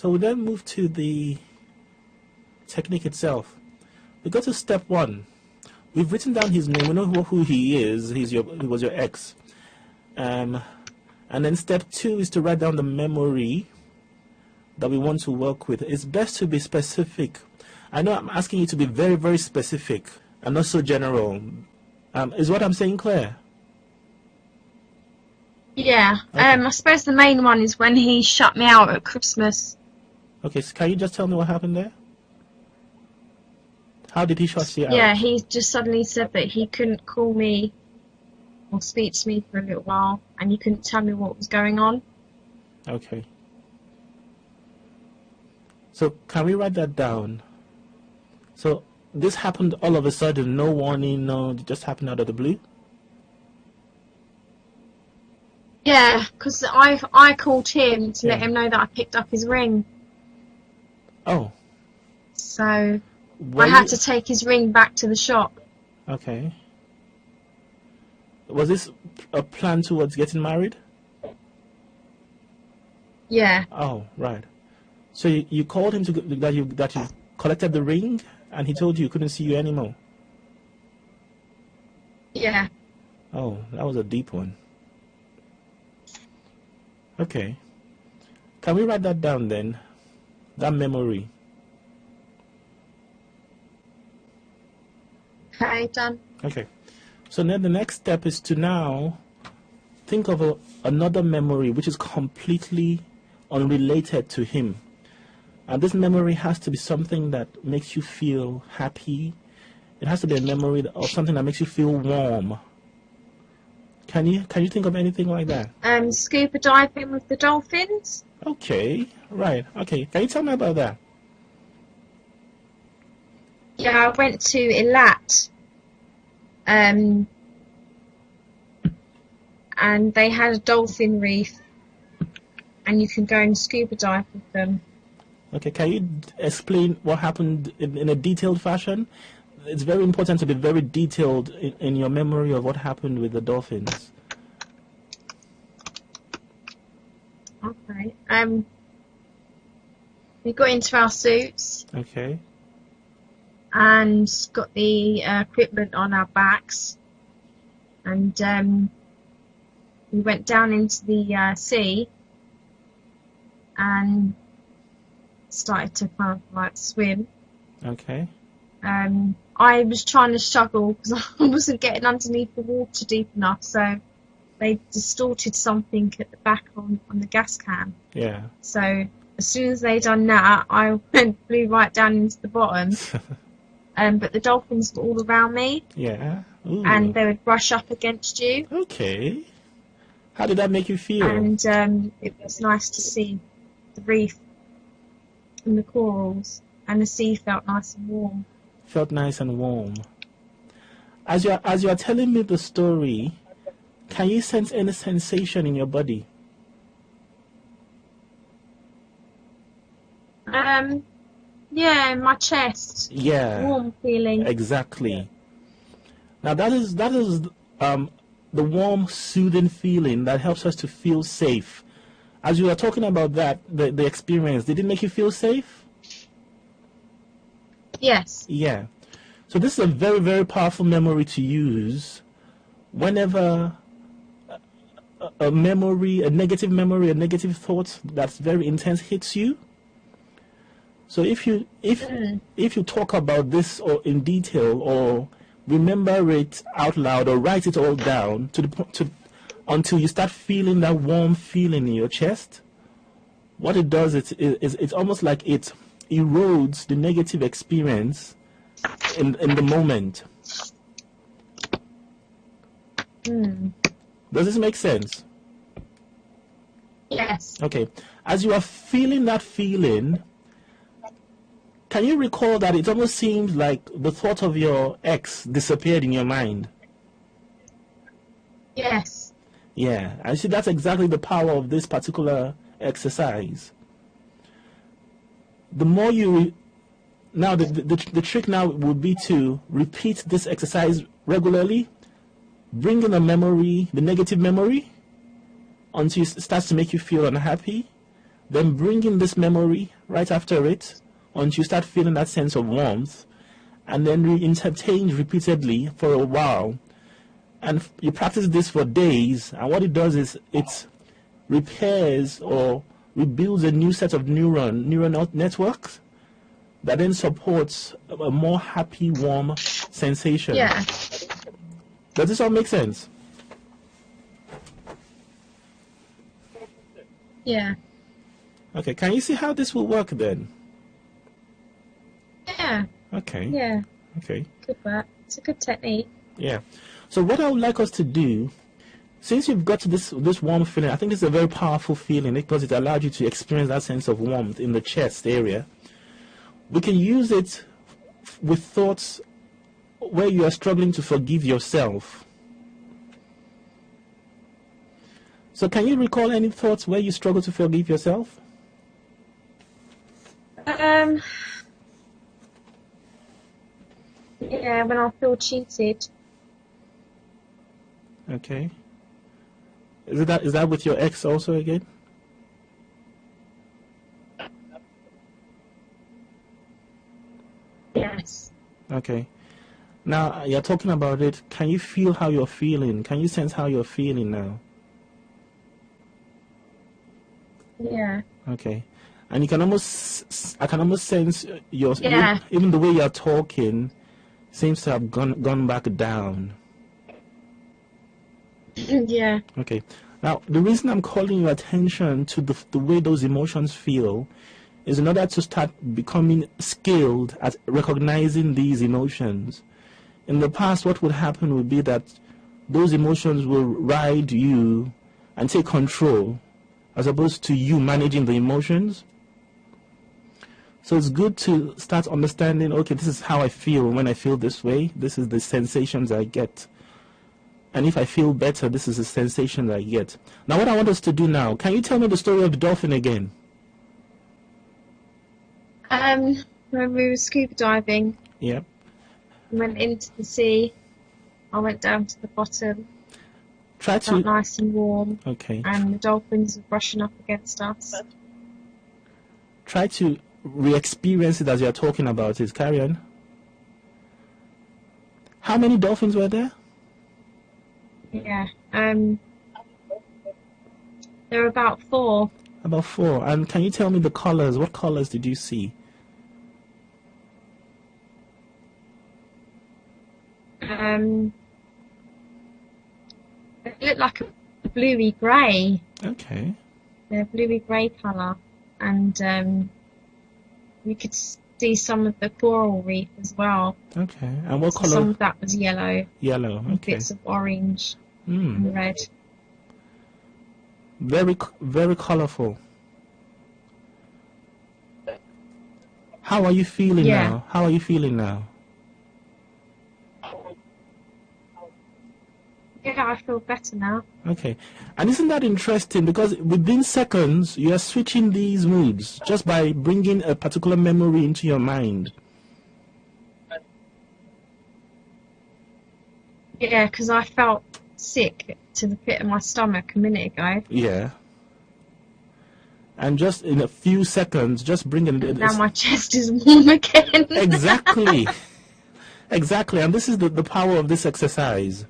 So we then move to the technique itself. We go to step 1. We've written down his name. We know who he is. He was your ex. And then step 2 is to write down the memory that we want to work with. It's best to be specific. I know I'm asking you to be very, very specific and not so general. Is what I'm saying clear? Yeah. Okay. I suppose the main one is when he shut me out at Christmas. Okay, so can you just tell me what happened there? How did he shut you out? Yeah, he just suddenly said that he couldn't call me or speak to me for a little while, and he couldn't tell me what was going on. Okay. So can we write that down? So this happened all of a sudden, no warning, no, it just happened out of the blue? Yeah, because I called him to let Yeah. him know that I picked up his ring. Oh. So Were I had you- to take his ring back to the shop. Okay. Was this a plan towards getting married? Yeah, Oh, right. So you called him that you collected the ring, and he told you couldn't see you anymore. yeah. Oh, that was a deep one. Okay. Can we write that down then? That memory. Okay, done. Okay. So then the next step is to now think of another memory which is completely unrelated to him. And this memory has to be something that makes you feel happy. It has to be a memory of something that makes you feel warm. Can you think of anything like that? Scuba diving with the dolphins. Okay, right. Okay, can you tell me about that? Yeah, I went to illicit. And they had a dolphin reef, and you can go and scuba dive with them. Okay, can you explain what happened in a detailed fashion? It's very important to be very detailed in your memory of what happened with the dolphins. Okay. We got into our suits Okay. and got the equipment on our backs, and we went down into the sea and started to kind of like swim. Okay. I was trying to struggle because I wasn't getting underneath the water deep enough, so they distorted something at the back on the gas can. Yeah. So as soon as they done that, I flew right down into the bottom. But the dolphins were all around me, Yeah. Ooh. and they would brush up against you. Okay. How did that make you feel? And it was nice to see the reef and the corals, and the sea felt nice and warm. Felt nice and warm. As you are telling me the story, can you sense any sensation in your body? Yeah, in my chest. Yeah. Warm feeling. Exactly. Now that is the warm, soothing feeling that helps us to feel safe. As you were talking about that, the experience, did it make you feel safe? Yes. Yeah. So this is a very, very powerful memory to use whenever a memory, a negative thought that's very intense hits you. So if you talk about this or in detail, or remember it out loud, or write it all down until you start feeling that warm feeling in your chest, what it does is it's almost like it erodes the negative experience in the moment. Does this make sense? Yes. Okay. As you are feeling that feeling, can you recall that it almost seems like the thought of your ex disappeared in your mind? Yes. Yeah, and see, that's exactly the power of this particular exercise. The more you... Now, the trick now would be to repeat this exercise regularly, bring in a memory, the negative memory, until it starts to make you feel unhappy. then bring in this memory right after it until you start feeling that sense of warmth, and then re-entertain repeatedly for a while. And you practice this for days, and what it does is it repairs or rebuilds a new set of neural networks that then supports a more happy, warm sensation. Yeah. Does this all make sense? Yeah. Okay, can you see how this will work then? Yeah. Okay. Yeah. Okay. Good work. It's a good technique. Yeah. So what I would like us to do, since you've got this warm feeling, I think it's a very powerful feeling because it allows you to experience that sense of warmth in the chest area. We can use it with thoughts where you are struggling to forgive yourself. So can you recall any thoughts where you struggle to forgive yourself? Yeah, when I feel cheated. Okay. Is that with your ex also again? Yes. Okay. Now you're talking about it. Can you feel how you're feeling? Can you sense how you're feeling now? Yeah. Okay. And I can almost sense Yeah. even the way you're talking seems to have gone back down. Yeah. Okay. Now, the reason I'm calling your attention to the way those emotions feel is in order to start becoming skilled at recognizing these emotions. In the past, what would happen would be that those emotions will ride you and take control, as opposed to you managing the emotions. So it's good to start understanding, okay, this is how I feel when I feel this way. This is the sensations I get. And if I feel better, this is the sensation I get. Now, what I want us to do now, can you tell me the story of the dolphin again? When we were scuba diving, Yeah. we went into the sea. I went down to the bottom. Try Felt to... nice and warm. Okay. And the dolphins were brushing up against us. Try to re-experience it as you're talking about it. Carry on. How many dolphins were there? Yeah. There were about 4. About 4. And can you tell me the colors? What colors did you see? It looked like a bluey grey. Okay. They're bluey grey colour. And you could see some of the coral reef as well. Okay. And what So color? some of that was yellow. Yellow. And Okay. bits of orange Mm. and red. Very, very colorful. How are you feeling Yeah. now? How are you feeling now? Yeah, I feel better now. Okay. And isn't that interesting? Because within seconds, you are switching these moods just by bringing a particular memory into your mind. Yeah, because I felt sick to the pit of my stomach a minute ago. Yeah. And just in a few seconds, just bringing Now my chest is warm again. Exactly. Exactly. And this is the power of this exercise.